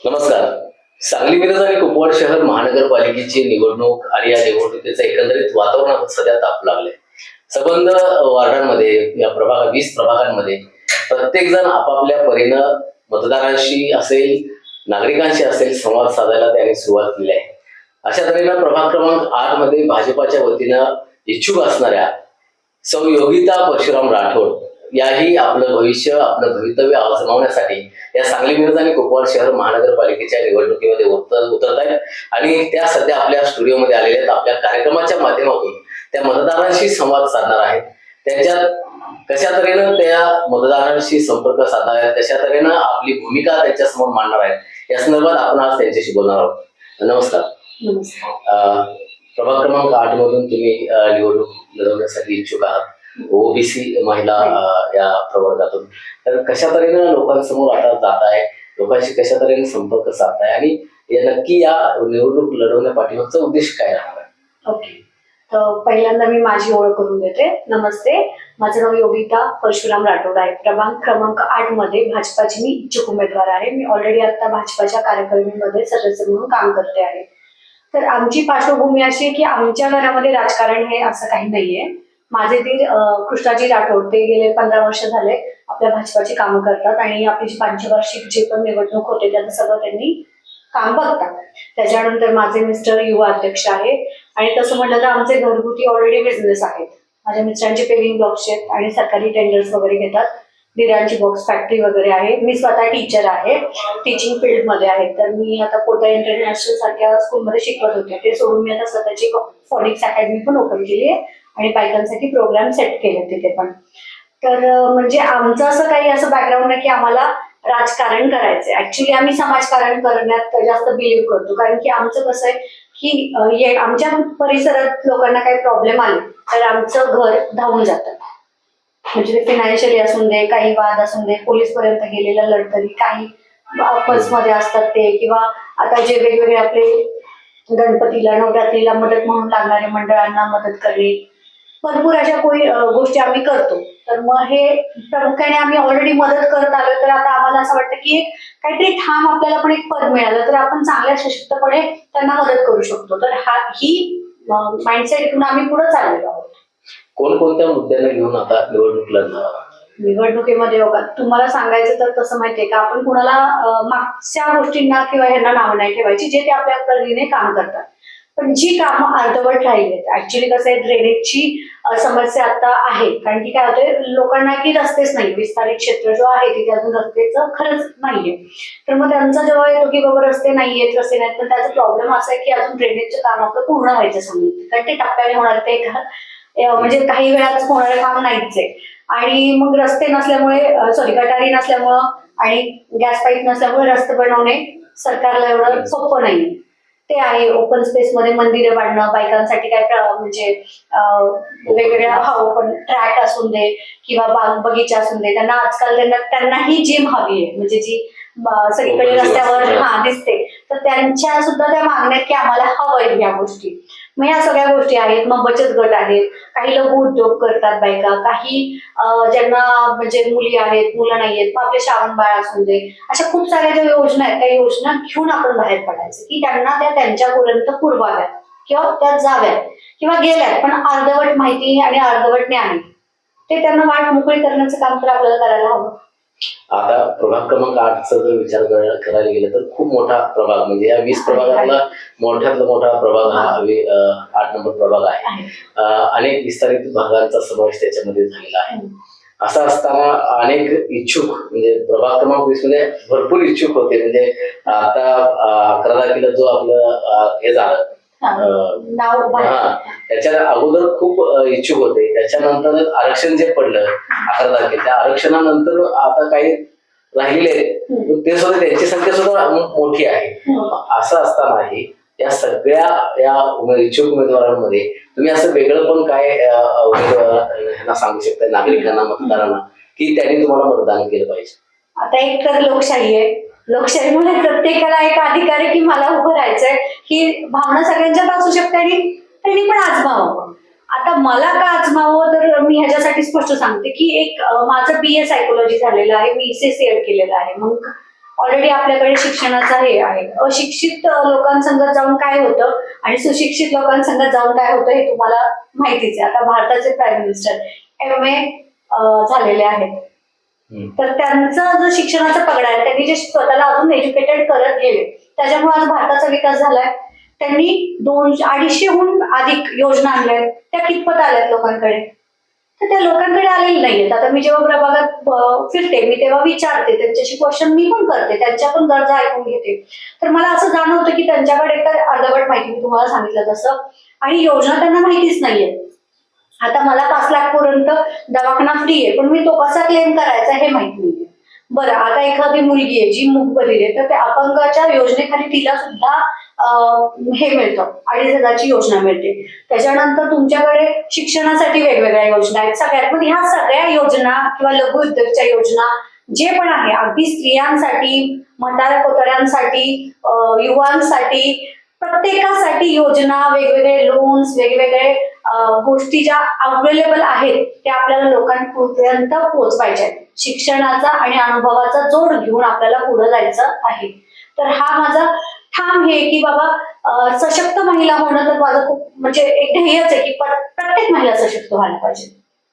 नमस्कार. सांगली मिरज आणि कुपवाड शहर महानगरपालिकेची निवडणूक आणि या निवडणुकीचं एकंदरीत वातावरण सध्या ताप लागले. सबंध वार्डांमध्ये या 20 प्रभागांमध्ये प्रत्येक जण आपापल्या परीनं मतदारांशी असेल, नागरिकांशी असेल संवाद साधायला त्यांनी सुरुवात केली आहे. अशा तऱ्हेनं प्रभाग क्रमांक 8 मध्ये भाजपाच्या वतीनं इच्छुक असणाऱ्या सौ योगिता परशुराम राठोड याही आपलं भविष्य, आपलं भवितव्य आजमावण्यासाठी या सांगली मिरज आणि कुपवाड शहर महानगरपालिकेच्या निवडणुकीमध्ये उतरत आहेत आणि त्या सध्या आपल्या स्टुडिओमध्ये आलेल्या आहेत. आपल्या कार्यक्रमाच्या माध्यमातून त्या मतदारांशी संवाद साधणार आहेत. त्यांच्यात कशा तऱ्हेनं त्या मतदारांशी संपर्क साधणार आहेत, कशा तऱ्हेनं आपली भूमिका त्यांच्यासमोर मांडणार आहेत, या संदर्भात आपण आज त्यांच्याशी बोलणार आहोत. नमस्कार. प्रभाग क्रमांक 8 मधून तुम्ही निवडणूक लढवण्यासाठी इच्छुक आहात, ओबीसी महिला या प्रवर्गातून. तर कशा तऱ्हेनं लोकांसमोर आता जात आहे, लोकांशी कशा तऱ्हेने संपर्क साधताय आणि नक्की या निवडणूक लढवण्या पाठीमागचा उद्देश काय राहणार आहे? ओके, तर पहिल्यांदा मी माझी ओळख करून देते. नमस्ते, माझं नाव योगिता परशुराम राठोड आहे. प्रभाग क्रमांक 8 मध्ये भाजपाची मी इच्छुक उमेदवार आहे. मी ऑलरेडी आता भाजपाच्या कार्यकारिणीमध्ये सदस्य म्हणून काम करते आहे. तर आमची पार्श्वभूमी अशी आहे की आमच्या घरामध्ये राजकारण हे असं काही नाहीये. माझे दीर कृष्णाजी राठोड ते गेले 15 वर्ष झाले आपल्या भाजपाची कामं करतात आणि आपली पंचवार्षिक जे पण निवडणूक होते त्याचं सगळं त्यांनी काम बघतात. त्याच्यानंतर माझे मिस्टर युवा अध्यक्ष आहे आणि तसं म्हटलं तर आमचे घरगुती ऑलरेडी बिझनेस आहेत. माझ्या मिस्टरांचे पेविंग ब्लॉक्स आहेत आणि सरकारी टेंडर्स वगैरे घेतात. दिरांची बॉक्स फॅक्टरी वगैरे आहे. मी स्वतः टीचर आहे, टीचिंग फील्ड मध्ये आहे. तर मी आता कोटा इंटरनॅशनल सारख्या स्कूलमध्ये शिकवत होते. ते सोडून मी आता स्वतःची फोनिक्स अकॅडमी पण ओपन केली आहे आणि बायकांसाठी प्रोग्राम सेट केले तिथे पण. तर म्हणजे आमचं असं काही असं बॅकग्राऊंड नाही की आम्हाला राजकारण करायचंय. ऍक्च्युली आम्ही समाजकारण करण्यात जास्त बिलीव्ह करतो, कारण की आमचं कसं आहे की आमच्या परिसरात लोकांना काही प्रॉब्लेम आले तर आमचं घर धावून जातं. म्हणजे ते फायनान्शियली असून दे, काही वाद असून दे, पोलीस पर्यंत गेलेल्या लढतरी, काही मध्ये असतात ते, किंवा आता जे वेगवेगळे आपले गणपतीला नवरात्रीला मदत म्हणून लागणारे मंडळांना मदत करणे, भरपूर अशा गोष्टी आम्ही करतो. तर मग हे प्रामुख्याने आम्ही ऑलरेडी मदत करत आलो. तर आता आम्हाला असं वाटतं की काहीतरी ठाम आपल्याला पण एक पद मिळालं तर आपण चांगल्या सशक्तपणे त्यांना मदत करू शकतो. तर ही माइंडसेट घेऊन आम्ही पुढे चाललेलो आहोत. कोणकोणत्या मुद्द्यांना घेऊन आता निवडणूक लढणार आहात? निवडणुकीमध्ये बघा, तुम्हाला सांगायचं तर कसं माहितीये का, आपण कुणाला मागच्या गोष्टींना किंवा ह्यांना नाव नाही ठेवायची जे ते आपल्या परीने काम करतात. पण जी कामं अर्धवट राहिली, ऍक्च्युली कसं आहे, ड्रेनेजची समस्या आता आहे. कारण की काय होतंय, लोकांना की रस्तेच नाही, विस्तारित क्षेत्र जो आहे तिथे अजून रस्त्याचं खरंच नाहीये. तर मग त्यांचा जेव्हा येतो की बाबा रस्ते नाहीयेत, रस्ते नाहीत, पण त्याचा प्रॉब्लेम असा आहे की अजून ड्रेनेजचं काम आपलं पूर्ण व्हायचं सांगितलं, कारण ते टप्प्याने होणार, ते म्हणजे काही वेळात होणारं काम नाहीच आहे. आणि मग रस्ते नसल्यामुळे, गटारी नसल्यामुळं आणि गॅस पाईप नसल्यामुळे रस्ते बनवणे सरकारला एवढं सोपं नाही. ते आहे. ओपन स्पेस मध्ये मंदिरं बांधणं, बायकांसाठी काय म्हणजे वेगवेगळ्या ओपन ट्रॅक असून दे किंवा बगीचा असून दे, त्यांना आजकाल त्यांनाही जिम हवी आहे, म्हणजे जी सगळीकडे रस्त्यावर दिसते. तर त्यांच्या सुद्धा त्या मागण्यात की आम्हाला हवंय या गोष्टी. मग या सगळ्या गोष्टी आहेत. मग बचत गट आहेत, काही लघु उद्योग करतात बायका, काही ज्यांना म्हणजे मुली आहेत, मुलं नाही आहेत, मग आपले श्रावण बाळ असून दे, अशा खूप साऱ्या ज्या योजना आहेत त्या योजना घेऊन आपण बाहेर पडायचं की त्यांना त्या त्यांच्यापर्यंत पुरवाव्यात किंवा त्या जाव्यात किंवा गेल्यात पण अर्धवट माहिती आणि अर्धवट ज्ञान ते त्यांना वाट मोकळी करण्याचं काम तर आपल्याला करायला हवं. आता प्रभाग क्रमांक 8चा जर विचार करायला गेला तर खूप मोठा प्रभाग, म्हणजे या 20 प्रभागातला मोठ्यातला मोठा प्रभाग हा 8 नंबर प्रभाग आहे. अनेक विस्तारित भागांचा समावेश त्याच्यामध्ये झालेला आहे. असं असताना अनेक इच्छुक, म्हणजे प्रभाग क्रमांक 20 मध्ये भरपूर इच्छुक होते. म्हणजे आता 11 तारखेला जो आपलं हे झालं त्याच्या अगोदर खूप इच्छुक होते. त्याच्यानंतर आरक्षण जे पडलं 11 तारखेला, त्या आरक्षणानंतर आता काही राहिलेले आहेत ते सुद्धा, त्यांची संख्या सुद्धा मोठी आहे. असं असतानाही या सगळ्या या इच्छुक उमेदवारांमध्ये तुम्ही असं वेगळं पण काय उमेदवारांना सांगू शकता, नागरिकांना, मतदारांना, की त्यांनी तुम्हाला मतदान केलं पाहिजे? आता एक तर लोकशाही आहे. लोकशाहीमुळे प्रत्येकाला एक अधिकार आहे की मला उभं राहायचंय, ही भावना सगळ्यांच्यात असू शकते आणि त्यांनी पण आजमावं. आता मला का आजमावं, तर मी ह्याच्यासाठी स्पष्ट सांगते की एक माझं BA सायकोलॉजी झालेलं आहे, मी CCED केलेलं आहे. मग ऑलरेडी आपल्याकडे शिक्षणाचं हे आहे. अशिक्षित लोकांसंगत जाऊन काय होतं आणि सुशिक्षित लोकांसंगत जाऊन काय होतं हे तुम्हाला माहितीच आहे. आता भारताचे प्राईम मिनिस्टर MA झालेले आहेत, तर त्यांचा जो शिक्षणाचा पगडा आहे, त्यांनी जे स्वतःला अजून एज्युकेटेड करत गेले त्याच्यामुळे आज भारताचा विकास झालाय. त्यांनी 200-250हून अधिक योजना आणल्या, त्या कितपत आल्यात लोकांकडे? तर त्या लोकांकडे आलेली नाहीयेत. आता मी जेव्हा प्रभागात फिरते मी तेव्हा विचारते त्यांच्याशी, क्वेश्चन मी पण करते, त्यांच्या पण गरजा ऐकून घेते. तर मला असं जाणवतं की त्यांच्याकडे तर अर्धवट माहिती मी तुम्हाला सांगितलं तसं, आणि योजना त्यांना माहितीच नाहीये. आता मला 5 लाख पर्यंत दवाखाना फ्री आहे, पण मी तो कसा क्लेम करायचा हे माहित नाहीये. बरं, आता एखादी मुलगी आहे जी मूकबधीर आहे, तर त्या अपंगाच्या योजनेखाली तिला सुद्धा हे मिळतं, 2,500ची योजना मिळते. त्याच्यानंतर तुमच्याकडे शिक्षणासाठी वेगवेगळ्या योजना आहेत सगळ्यात. पण ह्या सगळ्या योजना किंवा लघु उद्योगच्या योजना जे पण आहे, अगदी स्त्रियांसाठी, म्हाताऱ्या कोताऱ्यांसाठी, युवांसाठी, प्रत्येकासाठी योजना, वेगवेगळे लोन्स, वेगवेगळे गोष्टी ज्या अवेलेबल आहेत त्या आपल्याला लोकांपर्यंत पोहोचवायच्या आहेत. शिक्षणाचा आणि अनुभवाचा जोड घेऊन आपल्याला पुढे जायचं आहे. तर हा माझा ठाम हे की बाबा सशक्त महिला होणं तर माझं खूप म्हणजे एक ध्येयच आहे की प्रत्येक महिला सशक्त व्हायला पाहिजे.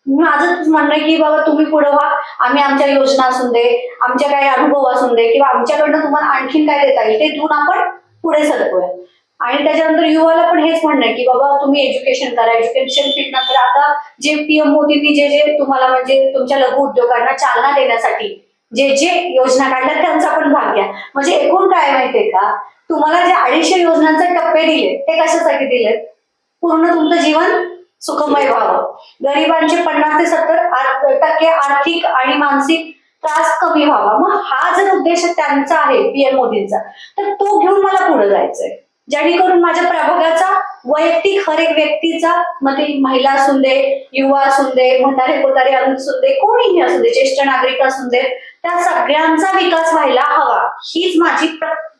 माझं म्हणणं आहे की बाबा तुम्ही पुढे व्हा, आम्ही आमच्या योजना असून दे, आमच्या काही अनुभव असून दे किंवा आमच्याकडनं तुम्हाला आणखीन काय देता येईल ते देऊन आपण पुढे सरकूया. आणि त्याच्यानंतर युवाला पण हेच म्हणणं आहे की बाबा तुम्ही एज्युकेशन करा, एज्युकेशन फील्ड नंतर आता जे PM मोदींनी जे तुम्हाला म्हणजे तुमच्या लघु उद्योगांना चालना देण्यासाठी जे योजना काढल्या त्यांचा पण भाग घ्या. म्हणजे एकूण काय माहितीये का, तुम्हाला जे 250 योजनांचे टप्पे दिले ते कशासाठी दिलेत? पूर्ण तुमचं जीवन सुखमय व्हावं, गरिबांचे 50 ते 70% आर्थिक आणि मानसिक त्रास कमी व्हावा. मग हा जर उद्देश त्यांचा आहे PM मोदींचा, तर तो घेऊन मला पुढे जायचंय, जेणेकरून माझ्या प्रभागाचा वैयक्तिक हर एक व्यक्तीचा, मग ती महिला असून दे, युवा असून दे, म्हातारे कोतारे असून दे, कोणीही असू दे, ज्येष्ठ नागरिक असून दे, त्या सगळ्यांचा विकास व्हायला हवा, हीच माझी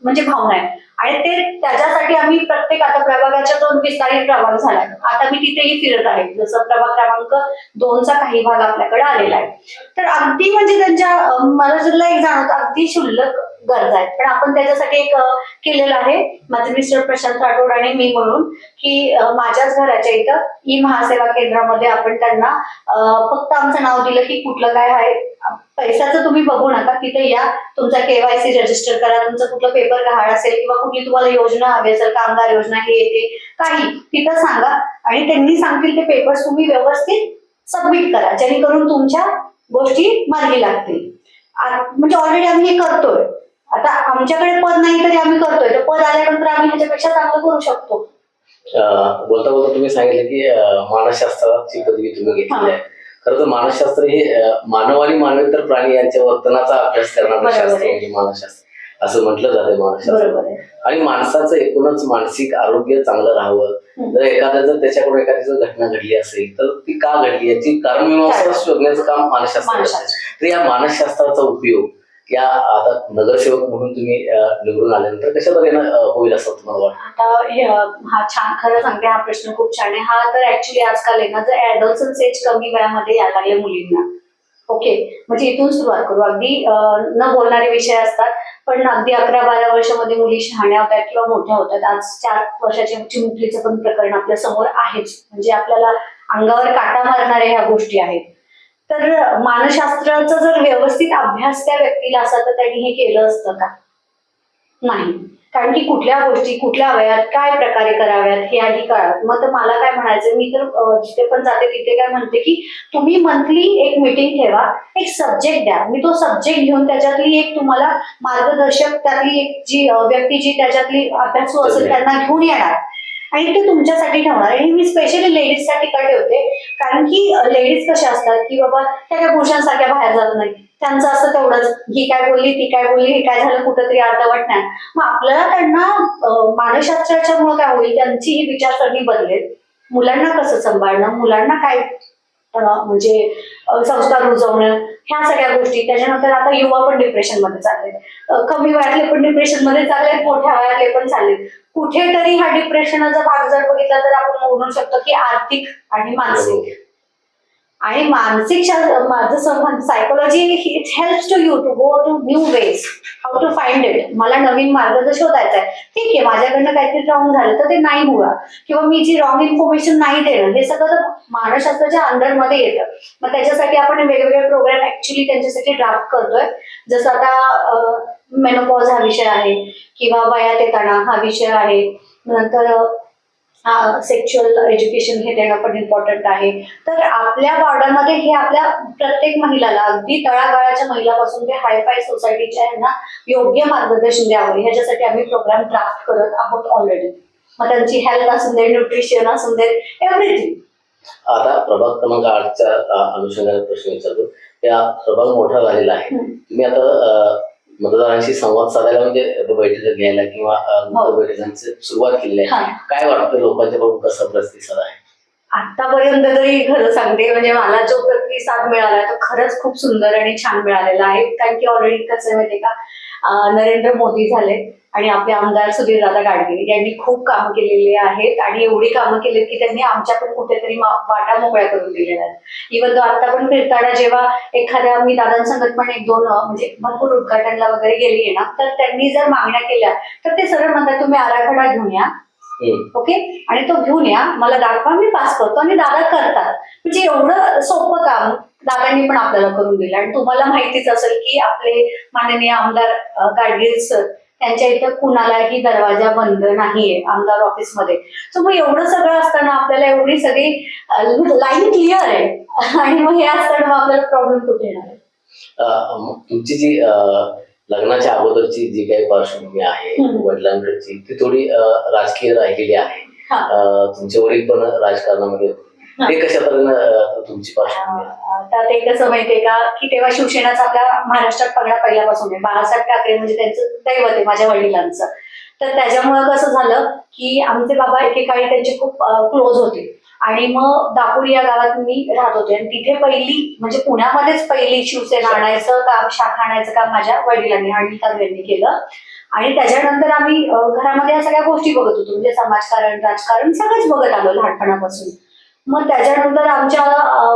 म्हणजे भावना आहे. आणि ते त्याच्यासाठी आम्ही प्रत्येक आता प्रभागाच्या 2 विस्तारित प्रभाग झालाय, आता मी तिथेही फिरत आहे. जसं प्रभाग क्रमांक 2चा काही भाग आपल्याकडे आलेला आहे. तर अगदी म्हणजे त्यांच्या मला सुद्धा एक जाणवतं अगदी क्षुल्लक गरजा आहेत, पण आपण त्याच्यासाठी एक केलेलं आहे, माझे मिस्टर प्रशांत राठोड आणि मी म्हणून, की माझ्याच घराच्या इथं महासेवा केंद्रामध्ये आपण त्यांना फक्त आमचं नाव दिलं की कुठलं काय आहे, पैशाचं तुम्ही बघू नका, तिथे या, तुमचा KYC रजिस्टर करा, तुमचं कुठलं पेपर गहाळ असेल किंवा कुठली तुम्हाला योजना हवी असेल, कामगार योजना हे ते काही तिथं सांगा आणि त्यांनी सांगतील ते पेपर्स तुम्ही व्यवस्थित सबमिट करा, जेणेकरून तुमच्या गोष्टी मार्गी लागतील. म्हणजे ऑलरेडी आम्ही हे करतोय. आता आमच्याकडे पद नाही तरी आम्ही करतोय, तर पद आल्यानंतर आम्ही ह्याच्यापेक्षा चांगलं करू शकतो. बोलता बोलता तुम्ही सांगितलं की मानसशास्त्राची पदवी तुम्ही घेतली आहे. खरं तर मानसशास्त्र हे मानव आणि मानवेतर प्राणी यांच्या वर्तनाचा अभ्यास करणारं शास्त्र म्हणजे मानसशास्त्र असं म्हटलं जातं. मानसशास्त्र आणि माणसाचं एकूणच मानसिक आरोग्य चांगलं राहावं, जर त्याच्याकडून एखादी घटना घडली असेल तर ती का घडली याची कारण मीमांसा शोधण्याचं काम मानसशास्त्र करतं. तर या मानसशास्त्राचा उपयोग या आता नगरसेवक म्हणून तुम्ही निवडून आल्यानंतर कशा तऱ्हेनं होईल असं तुम्हाला वाटतं? आता हा छान, खरं सांगते हा प्रश्न खूप छान आहे. हा तर ऍक्च्युली आजकाल आहे ना, जर ऍडॉलसन्स एज कमी वयामध्ये यायला लागले मुलींना, ओके, म्हणजे इथून सुरुवात करू. अगदी न बोलणारे विषय असतात, पण अगदी 11-12 वर्षामध्ये मुली शहाण्या होतात किंवा मोठ्या होतात. आज 4 वर्षाच्या चिमुकलीचं पण प्रकरण आपल्या समोर आहेच, म्हणजे आपल्याला अंगावर काटा मारणाऱ्या ह्या गोष्टी आहेत. तर मानसशास्त्राचा जर व्यवस्थित अभ्यास त्या व्यक्तीला असता तर त्यांनी हे केलं असतं का? नाही, कारण की कुठल्या गोष्टी कुठल्या वयात काय प्रकारे कराव्यात हे आधी कळत. मग तर मला काय म्हणायचं, मी तर जिथे पण जाते तिथे काय म्हणते की तुम्ही मंथली एक मीटिंग ठेवा, एक सब्जेक्ट द्या, मी तो सब्जेक्ट घेऊन त्याच्यातली एक तुम्हाला मार्गदर्शक, त्यातली एक जी व्यक्ती जी त्याच्यातली अभ्यासू असेल त्यांना घेऊन येणार आणि ते तुमच्यासाठी ठेवणार. आणि मी स्पेशली लेडीजसाठी का ठेवते, कारण की लेडीज कशा असतात की बाबा त्या काही पुरुषांसारख्या बाहेर जात नाही, त्यांचं असं तेवढंच, ही काय बोलली ती काय बोलली, हे काय झालं कुठंतरी अर्धवट नाही. मग आपल्याला त्यांना मानसशास्त्राच्या मुळे काय होईल, त्यांची ही विचारसरणी बदलेल. मुलांना कसं सांभाळणं, मुलांना काय म्हणजे संस्कार रुजवणं, ह्या सगळ्या गोष्टी. त्याच्यानंतर आता युवा पण डिप्रेशन मध्ये चालले, कमी वयातले पण डिप्रेशन मध्ये चालले, मोठ्या वयातले पण चालले. कुठेतरी हा डिप्रेशनचा भाग जर बघितला तर आपण म्हणू शकतो की आर्थिक आणि मानसिक. आणि मानसिक माझं psychology it helps to you to go to new ways, how to find it. मला नवीन मार्ग जर शोधायचा आहे, ठीक आहे माझ्याकडनं काहीतरी रॉंग झालं तर ते नाही हुआ, किंवा मी जी रॉंग इन्फॉर्मेशन नाही देणं, हे सगळं तर मानसशास्त्राच्या अंडरमध्ये येतं. मग त्याच्यासाठी आपण वेगवेगळे प्रोग्राम ऍक्च्युली त्यांच्यासाठी ड्राफ्ट करतोय. जसं आता मेनोपॉज हा विषय आहे, किंवा वयात येताना हा विषय आहे, नंतर सेक्शुअल एज्युकेशन हे देणं पण इम्पॉर्टंट आहे. तर आपल्या वॉर्डामध्ये हे आपल्या प्रत्येक महिलाला, अगदी तळागाळाच्या महिलापासून ते हायफाय सोसायटीच्या यांना योग्य मार्गदर्शन द्यावं, ह्याच्यासाठी आम्ही प्रोग्राम ड्राफ्ट करत आहोत ऑलरेडी. मग त्यांची हेल्थ असून दे, न्यूट्रिशन असून दे, एव्हरीथिंग. आता प्रभाग क्रमांक 8च्या अनुषंगाने प्रश्न विचारतो. त्या प्रभाग मोठा झालेला आहे, तुम्ही आता मतदारांशी संवाद साधायला म्हणजे बैठक घ्यायला किंवा बैठकांची सुरुवात केलेली आहे, काय वाटतं लोकांच्या बघून कसा प्रतिसाद आहे? आतापर्यंत तरी खरं सांगते, म्हणजे मला जो प्रतिसाद मिळाला तो खरंच खूप सुंदर आणि छान मिळालेला आहे. कारण की ऑलरेडी कसं माहितीये का, नरेंद्र मोदी झाले आणि आपले आमदार सुधीरदादा गाडगे यांनी खूप कामं केलेली आहेत, आणि एवढी कामं केलीत की त्यांनी आमच्या पण कुठेतरी वाटा मोकळ्या करून दिलेल्या आहेत. इव्हन तो आता पण फिरताना जेव्हा एखाद्या मी दादांसंगत पण 1-2 म्हणजे भरपूर उद्घाटनला वगैरे गेली ना, तर त्यांनी जर मागण्या केल्या तर ते सरळ म्हणतात तुम्ही आराखडा घेऊन या, ओके, आणि तो घेऊन या, मला दाखवा, मी पास करतो, आणि दादा करतात. म्हणजे एवढं सोपं काम दादांनी पण आपल्याला करून दिलं. आणि तुम्हाला माहितीच असेल की आपले माननीय आमदार गाडगे सर, त्यांच्या इथं कुणालाही दरवाजा बंद नाहीये आमदार ऑफिसमध्ये. सो मग एवढं सगळं असताना आपल्याला एवढी सगळी लाईन क्लिअर आहे, आणि मग हे असताना मग आपल्याला प्रॉब्लेम कुठे येणार आहे? तुमची जी लग्नाच्या अगोदरची जी काही पार्श्वभूमी आहे वडिलांकडची, ती थोडी राजकीय राहिलेली आहे. तुमचे वडील पण राजकारणामध्ये होते, ते कशा तऱ्हेनं तुमची पार्श्वभूमी आहे? तर ते कसं माहितीये का, की तेव्हा शिवसेनाचा आपल्या महाराष्ट्रात पगडा पहिल्यापासून आहे. बाळासाहेब ठाकरे म्हणजे त्यांचं दैवत आहे माझ्या वडिलांचं. तर त्याच्यामुळं कसं झालं की आमचे बाबा एकेकाळी त्यांचे खूप क्लोज होते, आणि मग दापोली या गावात मी राहत होते, आणि तिथे पहिली म्हणजे पुण्यामध्येच पहिली शिवसेना आणायचं काम, शाखा आणायचं काम माझ्या वडिलांनी आणि यांनी केलं. आणि त्याच्यानंतर आम्ही घरामध्ये या सगळ्या गोष्टी बघत होतो, म्हणजे समाजकारण, राजकारण सगळंच बघत आलो लहानपणापासून. मग त्याच्यानंतर आमच्या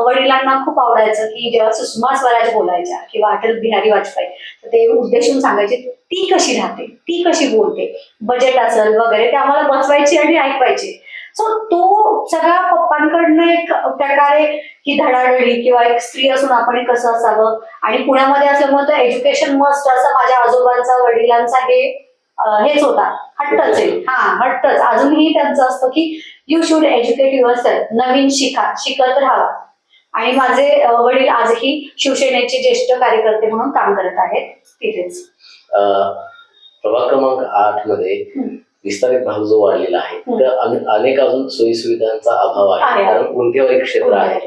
वडिलांना खूप आवडायचं की जेव्हा सुषमा स्वराज बोलायच्या किंवा अटल बिहारी वाजपेयी, तर ते उद्देशून सांगायचे ती कशी राहते, ती कशी बोलते, बजेट असेल वगैरे, ते आम्हाला बसवायचे आणि ऐकवायचे. सो तो सगळा पप्पांकडनं एक प्रकारे ही धडाधडी, किंवा एक स्त्री असून आपण कसं असावं, आणि पुण्यामध्ये असल्यामुळे तर एज्युकेशन मस्ट असं माझ्या आजोबांचा, वडिलांचा हेच होता, हट्टच आहे. हट्टच अजूनही त्यांचं असतं की यू शुड एज्युकेट युअरसेल्फ, नवीन शिकत राहावा. आणि माझे वडील आजही शिवसेनेचे ज्येष्ठ कार्यकर्ते म्हणून काम करत आहेत तिथेच. प्रभाग क्रमांक 8 मध्ये विस्तारित भाग जो वाढलेला आहे, तर अनेक अजून सोयी सुविधांचा अभाव आहे, कारण गुंठेवारी क्षेत्र आहे.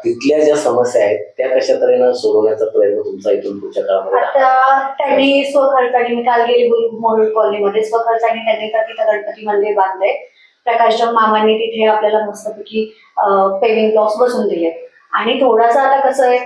तिथल्या ज्या समस्या आहेत त्या कशा तऱ्हेनं सोडवण्याचा प्रयत्न तुमचा इथून पुढच्या काळामध्ये? आता त्यांनी स्वखर्चाने, मी काल गेली मोरूड कॉलनीमध्ये, स्वखर्चाने त्यांनी तिथं गणपती मंदिर बांधलंय. प्रकाशराव मामांनी तिथे आपल्याला मस्तपैकी पेविंग ब्लॉक्स बसून दिले. आणि थोडंसं आता कसं आहे,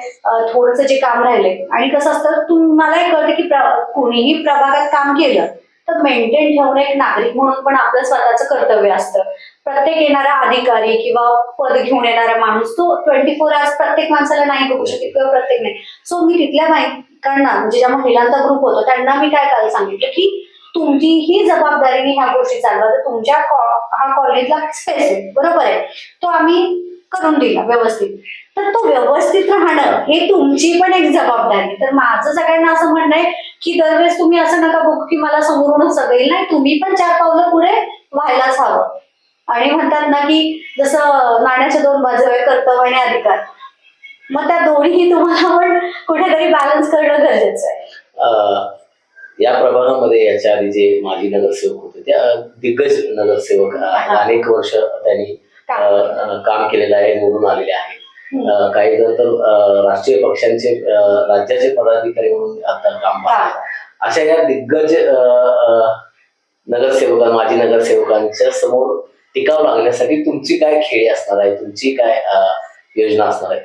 थोडंसं जे काम राहिलंय, आणि कसं असतं तुम्हालाही कळतं की कोणीही प्रभागात काम केलं तर मेंटेन ठेवणं एक नागरिक म्हणून पण आपलं स्वतःचं कर्तव्य असतं. प्रत्येक येणारा अधिकारी किंवा पद घेऊन येणारा माणूस तो 24 आवर्स प्रत्येक माणसाला नाही बघू शकत, किंवा प्रत्येक नाही. सो मी तिथल्या बायकांना, म्हणजे ज्या महिलांचा ग्रुप होता त्यांना मी काय काल सांगितलं की तुमचीही जबाबदारीने ह्या गोष्टी चालवा, तर तुमच्या हा कॉलेजला स्पेस आहे, बरोबर आहे, तो आम्ही करून दिला व्यवस्थित. तर तो व्यवस्थित राहणं हे तुमची पण एक जबाबदारी. तर माझं सगळ्यांना असं म्हणणं आहे की दरवेळेस तुम्ही असं नका बघू की मला समोरूनच सगळं येईल, नाही, तुम्ही पण 4 पावलं पुढे व्हायलाच हवं. आणि म्हणतात ना की जसं नाण्याच्या 2 बाजू आहे, कर्तव्य आणि अधिकार, मग त्या दोन्ही तुम्हाला पण कुठेतरी बॅलन्स करणं गरजेचं आहे. या प्रभागामध्ये याच्या आधी जे माजी नगरसेवक होते, त्या दिग्गज नगरसेवक अनेक वर्ष त्यांनी काम केलेलं आहे, निवडून आलेले आहे. काही जण तर राष्ट्रीय पक्षांचे राज्याचे पदाधिकारी म्हणून आता काम पाहतात. अशा या दिग्गज माजी नगरसेवकांच्या समोर टिकाव लागण्यासाठी तुमची काय खेळी असणार आहे, तुमची काय योजना असणार आहे?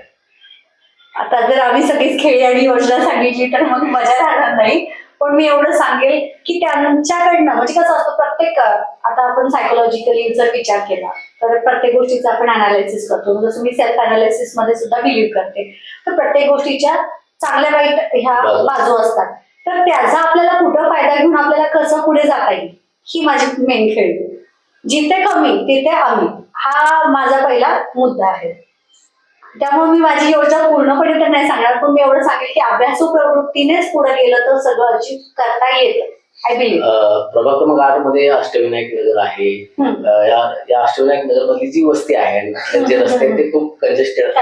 आता जर आम्ही सगळीच खेळी आणि योजना सांगितली तर मग मजा राहणार नाही. पण मी एवढं सांगेल की त्यांच्याकडनं म्हणजे कसं असतं प्रत्येक आता आपण सायकोलॉजिकली जर विचार केला तर प्रत्येक गोष्टीचं आपण अनालिसिस करतो. जसं मी सेल्फ अनालिसिस मध्ये सुद्धा बिलीव्ह करते. तर प्रत्येक गोष्टीच्या चांगल्या वाईट ह्या बाजू असतात. तर त्याचा आपल्याला कुठं फायदा घेऊन आपल्याला कसं पुढे जाता येईल ही माझी मेन खेळी. जिथे कमी तिथे आम्ही हा माझा पहिला मुद्दा आहे. त्यामुळे मी माझी योजना पूर्णपणे तर नाही सांगणार, पण मी एवढं सांगेल की अभ्यासू प्रवृत्तीनेच पुढे गेलं तर सगळं अचीव करता येतं. I believe. प्रभाग क्रमांक 8 मध्ये अष्टविनायक नगर आहे. या अष्टविनायक नगर मधली जी वस्ती आहे जे रस्ते आहेत ते खूप कंजेस्टेड,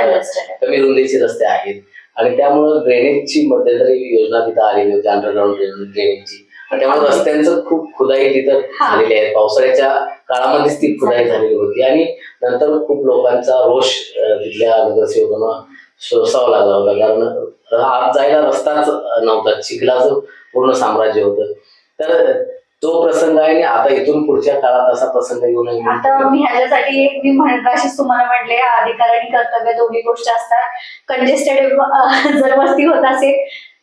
कमी रुंदीचे रस्ते आहेत आणि त्यामुळे ड्रेनेजची मध्यंतरी योजना तिथं आलेली होती, अंडरग्राऊंड ड्रेनेजची. त्यामुळे रस्त्यांचं खूप खुदाई तिथं झालेली आहे. पावसाळ्याच्या काळामध्येच ती खुदाई झालेली होती आणि नंतर खूप लोकांचा रोष तिथल्या नगरसेवकांना सोसावा लागला होता, कारण आत जायला रस्ताच नव्हता, चिखलाचं पूर्ण साम्राज्य होतं. तर तो प्रसंग आहे आणि आता इथून पुढच्या काळात असा प्रसंग येऊ नये. आता मी ह्याच्यासाठी मी म्हणताशीच तुम्हाला म्हटले अधिकार आणि कर्तव्य दोन्ही गोष्टी असतात. कंजेस्टेड जर वस्ती होत असेल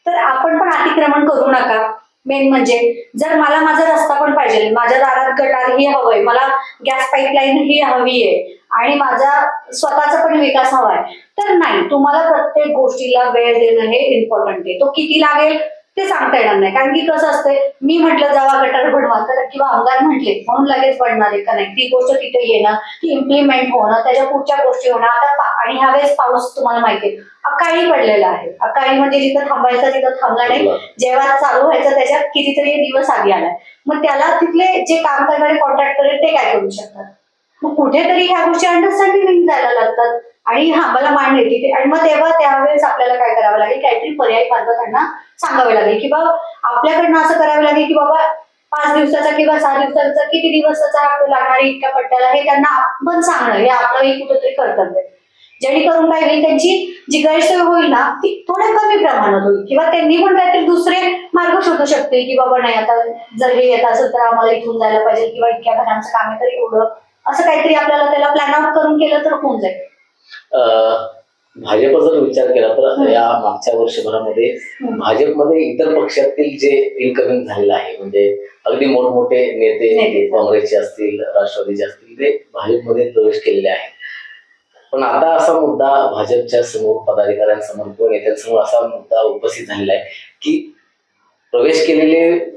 तर आपण पण अतिक्रमण करू नका. मेन म्हणजे जर मला माझा रस्ता पण पाहिजे, माझ्या दारात गटार ही हवंय, मला गॅस पाईपलाईन ही हवी आहे आणि माझा स्वतःचा पण विकास हवाय, तर नाही, तुम्हाला प्रत्येक गोष्टीला वेळ देणं हे इम्पॉर्टंट आहे. तो किती लागेल ते सांगता येणार नाही, कारण की कसं असतंय, मी म्हटलं जावा गटार बनवा तर किंवा आमदार म्हटले म्हणून लगेच बनणार आहे का नाही, ती गोष्ट तिथे येणं, ती इम्प्लिमेंट होणं, त्याच्या पुढच्या गोष्टी होणं. आता आणि ह्यावेळेस पाऊस तुम्हाला माहितीये अकाळी पडलेला आहे. अकाळी म्हणजे जिथं थांबायचं तिथं थांबला नाही, जेव्हा चालू व्हायचं त्याच्यात कितीतरी दिवस आधी आलाय. मग त्याला तिथले जे काम करणारे कॉन्ट्रॅक्टर आहेत ते काय करू शकतात? मग कुठेतरी ह्या गोष्टी अंडरस्टँडिंग जायला लागतात आणि हा मला मान्य आहे तिथे. आणि मग तेव्हा त्यावेळेस आपल्याला काय करावं लागेल, काहीतरी पर्यायी मार्ग त्यांना सांगावे लागेल की बाबा आपल्याकडनं असं करावं लागेल की बाबा 5 दिवसाचा किंवा 6 दिवसाचा किती दिवसाचा लागणारी इतक्या पट्ट्याला हे त्यांना आपण सांगणं हे आपलंही कुठेतरी कर्तव्य आहे. जेणेकरून काय होईल, त्यांची जी गैरसोय होईल ना ती थोड्या कमी प्रमाणात होईल किंवा त्यांनी पण काहीतरी दुसरे मार्ग शोधू शकतील की बाबा नाही आता जर हे येत असेल तर आम्हाला इथून जायला पाहिजे किंवा इतक्या घरांचं काम आहे तर एवढं असं काहीतरी आपल्याला त्याला प्लॅन आउट करून केलं तर होऊन जाईल. भाजप जर विचार केला तर या मागच्या वर्षभरामध्ये भाजपमध्ये इतर पक्षातील जे इनकमिंग झालेलं आहे, म्हणजे अगदी मोठमोठे नेते काँग्रेसचे असतील, राष्ट्रवादीचे असतील, ते भाजपमध्ये प्रवेश केलेले आहेत. पण आता असा मुद्दा भाजपच्या समोर, पदाधिकाऱ्यांसमोर किंवा नेत्यांसमोर असा मुद्दा उपस्थित झालेला आहे की प्रवेश केलेले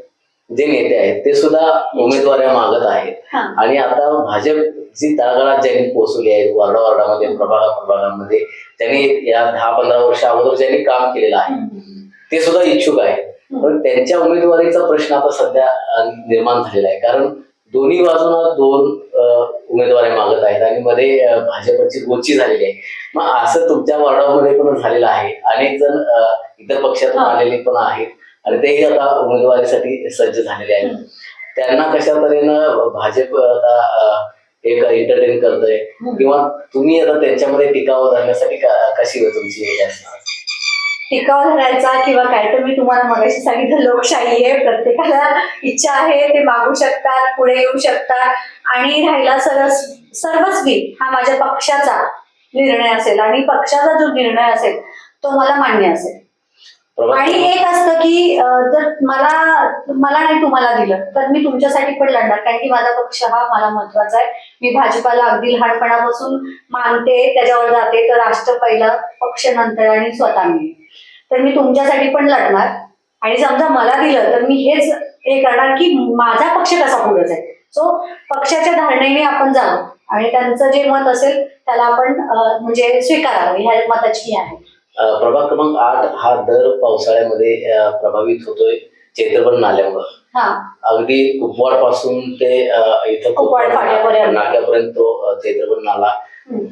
जे नेते आहेत ते सुद्धा उमेदवाऱ्या मागत आहेत आणि आता भाजप जी तळागाळात ज्यांनी पोहोचवली आहे, वार्डामध्ये, प्रभागांमध्ये त्यांनी या 10-15 वर्ष अगोदर ज्यांनी काम केलेलं आहे ते सुद्धा इच्छुक आहेत. पण त्यांच्या उमेदवारीचा प्रश्न आता सध्या निर्माण झालेला आहे, कारण दोन्ही बाजूला 2 उमेदवारी मागत आहेत आणि मध्ये भाजपची गोची झालेली आहे. मग असं तुमच्या वार्डामध्ये पण झालेलं आहे. अनेक जण इतर पक्षातून आलेले पण आहेत आणि तेही आता उमेदवारीसाठी सज्ज झालेले आहेत. त्यांना कशा तऱ्हेनं भाजप आता एक एंटरटेन करतोय किंवा तुम्ही आता त्यांच्यामध्ये टिकाव धरण्यासाठी कशी तुमची असणार? टिकाव धरायचा किंवा काय, तर मी तुम्हाला मगाशी सांगितलं लोकशाही आहे, प्रत्येकाला इच्छा आहे ते मागू शकतात, पुढे येऊ शकतात आणि राहिला सर्वस्वी हा माझ्या पक्षाचा निर्णय असेल आणि पक्षाचा जो निर्णय असेल तो मला मान्य असेल. आणि एक असतं की जर मला नाही तुम्हाला दिलं तर मी तुमच्यासाठी पण लढणार, कारण की माझा पक्ष हा मला महत्वाचा आहे. मी भाजपाला अगदी लहानपणापासून मानते, त्याच्यावर जाते, तर राष्ट्र पहिला, पक्ष नंतर आणि स्वतः मी. तर मी तुमच्यासाठी पण लढणार आणि समजा मला दिलं तर मी हेच हे करणार की माझा पक्ष कसा पुढे जाईल. सो पक्षाच्या धारणेने आपण जावं आणि त्यांचं जे मत असेल त्याला आपण म्हणजे स्वीकारावं, ह्या मताची ही आहे. प्रभाग क्रमांक 8 हा दर पावसाळ्यामध्ये प्रभावित होतोय चैत्रबन नाल्यामुळे. अगदी कुपवाड पासून ते इथं नाक्यापर्यंत तो चैत्रबन नाला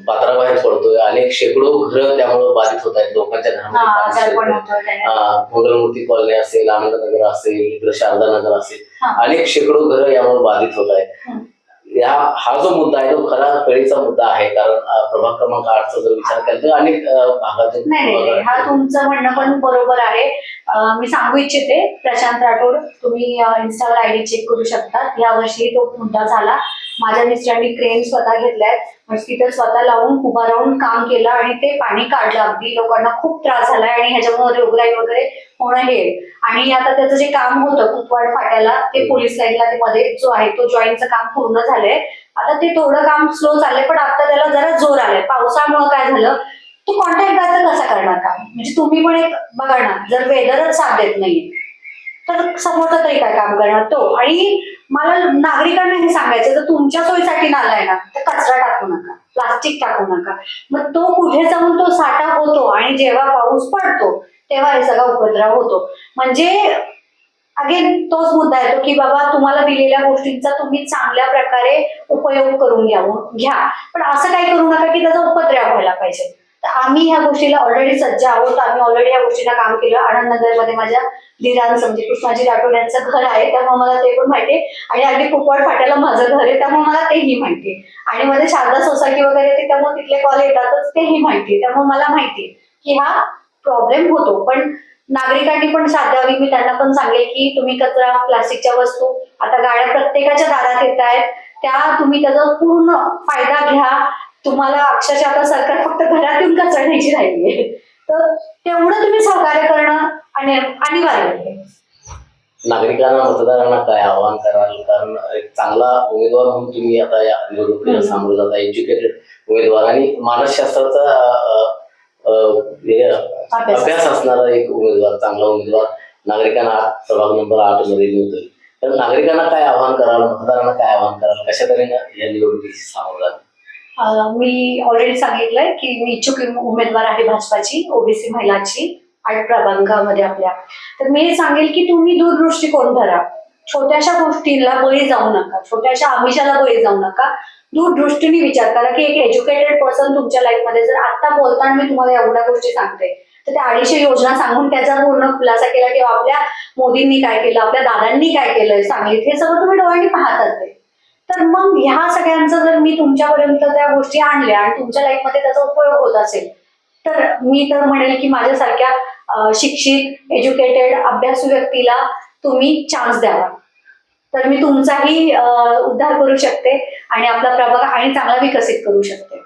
पात्राबाहेर पडतोय. अनेक शेकडो घरं त्यामुळे बाधित होत आहेत. लोकांच्या मंगलमूर्ती कॉलनी असेल, आनंदनगर असेल, इकडे शारदा नगर असेल, अनेक शेकडो घरं यामुळे बाधित होत आहेत. हा जो मुद्दा आहे तो खरा कळीचा मुद्दा आहे, कारण प्रभाग क्रमांक 8चा जर विचार केला तर अनेक भागातून. नाही, हा तुमचं म्हणणं पण बरोबर आहे. मी सांगू इच्छिते, प्रशांत राठोड, तुम्ही इन्स्टावर आयडी चेक करू शकता, या वर्षी तो मुद्दा झाला माझ्या मिस्टरांनी क्रेन स्वतः घेतलाय, म्हणजे तिथे स्वतः लावून उभा राहून काम केलं आणि ते पाणी काढलं. अगदी लोकांना खूप त्रास झालाय आणि ह्याच्यामुळे रोगराई वगैरे होणं हे. आणि आता त्याचं जे काम होतं कुपवाड फाट्याला, ते पोलीस लाईनला ते मध्ये जो आहे तो जॉईनचं काम पूर्ण झालंय. आता ते थोडं काम स्लो चाललंय, पण आता त्याला जरा जोर आलाय. पावसामुळे काय झालं, तो कॉन्ट्रॅक्टदार कसा करणार काम? म्हणजे तुम्ही पण एक बघा ना, जर वेदरच साथ देत नाहीये तर समोरचा तरी काय काम करणार तो. आणि मला नागरिकांना हे सांगायचं, जर तुमच्या सोयीसाठी नाला आहे ना, तर कचरा टाकू नका, प्लास्टिक टाकू नका. मग तो कुठे जाऊन तो साठा होतो आणि जेव्हा पाऊस पडतो तेव्हा हे सगळा उपद्रव होतो. म्हणजे अगेन तोच मुद्दा येतो की बाबा, तुम्हाला दिलेल्या गोष्टींचा तुम्ही चांगल्या प्रकारे उपयोग करून घ्या, पण असं काही करू नका की त्याचा उपद्रव व्हायला पाहिजे. तर आम्ही ह्या गोष्टीला ऑलरेडी सज्ज आहोत. आम्ही ऑलरेडी या गोष्टीला काम केलं. आनंदनगरमध्ये माझ्या दीरांचं म्हणजे कृष्णाजी राठोड यांचं घर आहे, त्यामुळे मला ते पण माहितीये. आणि अगदी कुपवाड फाट्याला माझं घर आहे, त्यामुळे मला तेही माहितीये. आणि मध्ये शारदा सोसायटी वगैरे येते, त्यामुळे तिथले कॉल येतातच, तेही माहितीये. त्यामुळे मला माहितीये की हा प्रॉब्लेम होतो. पण नागरिकांनी पण साथ द्यावी. मी त्यांना पण सांगेल की तुम्ही कचरा, प्लास्टिकच्या वस्तू, आता गाड्या प्रत्येकाच्या दारात येत आहेत, त्या तुम्ही त्याचा पूर्ण फायदा घ्या. तुम्हाला अक्षरशः आता सरकार फक्त घरात येऊन कचरा न्यायची राहिली, तर तेवढं तुम्ही सहकार्य करणं अनिवार्य आहे. नागरिकांना, मतदारांना काय आवाहन कराल? कारण एक चांगला उमेदवार म्हणून तुम्ही आता या निवडणुकीला सामोरे जाता, एज्युकेटेड उमेदवार आणि मानसशास्त्राचा अभ्यास असणारा एक उमेदवार, चांगला उमेदवार नागरिकांना प्रभाग नंबर 8 मध्ये मिळतोय. तर नागरिकांना काय आवाहन कराल, मतदारांना काय आवाहन कराल, कशा तऱ्हेने या निवडणुकीशी सामोरे जाल? मी ऑलरेडी सांगितलंय की मी इच्छुक उमेदवार आहे भाजपाची, ओबीसी महिलाची 8 प्रभागामध्ये आपल्या. तर मी हे सांगेल की तुम्ही दूरदृष्टिकोन धरा. छोट्याशा गोष्टीला बळी जाऊ नका, छोट्याशा आमिषाला बळी जाऊ नका. दूरदृष्टीने विचार करा की एक एज्युकेटेड पर्सन तुमच्या लाईफमध्ये, जर आता बोलताना मी तुम्हाला एवढ्या गोष्टी सांगते, तर त्या 250 योजना सांगून त्याचा पूर्ण खुलासा केला किंवा आपल्या मोदींनी काय केलं, आपल्या दादांनी काय केलंय सांगलीत, हे सगळं तुम्ही डोळ्यांनी पाहतात ते. तर मग ह्या सगळ्यांचं जर मी तुमच्यापर्यंत त्या गोष्टी आणल्या आणि तुमच्या लाईफमध्ये त्याचा उपयोग होत असेल, तर मी तर म्हणेल की माझ्यासारख्या शिक्षित, एज्युकेटेड, अभ्यासू व्यक्तीला तुम्ही चान्स द्यावा. तर मी तुमचाही उद्धार करू शकते आणि आपला प्रभाग आणि चांगला विकसित करू शकते.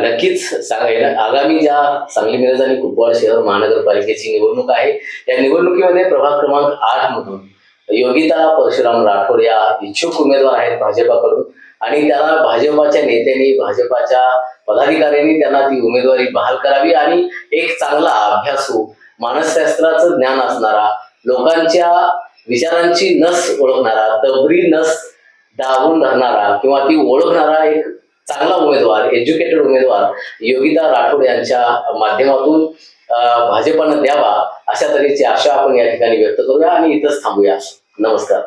नक्कीच सांगायला, आगामी ज्या सांगली मिरज आणि कुपवाड शहर महानगरपालिकेची निवडणूक आहे, या निवडणुकीमध्ये प्रभाग क्रमांक 8 मधून योगिता परशुराम राठोड या इच्छुक उमेदवार आहेत भाजपाकडून. आणि त्याला भाजपाच्या नेत्यांनी, भाजपाच्या पदाधिकाऱ्यांनी त्यांना ती उमेदवारी बहाल करावी आणि एक चांगला अभ्यासू, मानसशास्त्राचं ज्ञान असणारा, लोकांच्या विचारांची नस ओळखणारा, तबरी नस दाबून धरणारा किंवा ती ओळखणारा एक चांगला उमेदवार, एज्युकेटेड उमेदवार योगिता राठोड यांच्या माध्यमातून भाजपानं द्यावा, अशा तऱ्हेची आशा आपण या ठिकाणी व्यक्त करूया आणि इथंच थांबूया. नमस्कार.